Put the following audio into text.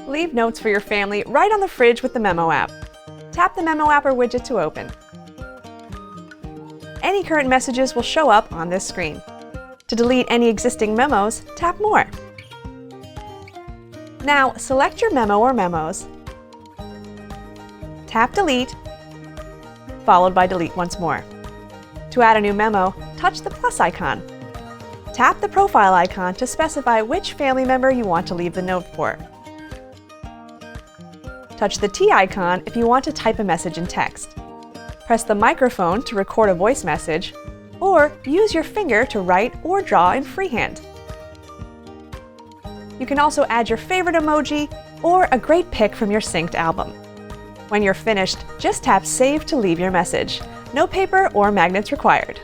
Leave notes for your family right on the fridge with the Memo app. Tap the Memo app or widget to open. Any current messages will show up on this screen. To delete any existing memos, tap More. Now, select your memo or memos. Tap Delete, followed by Delete once more. To add a new memo, touch the plus icon. Tap the profile icon to specify which family member you want to leave the note for. Touch the T icon if you want to type a message in text. Press the microphone to record a voice message, or use your finger to write or draw in freehand. You can also add your favorite emoji or a great pic from your synced album. When you're finished, just tap Save to leave your message. No paper or magnets required.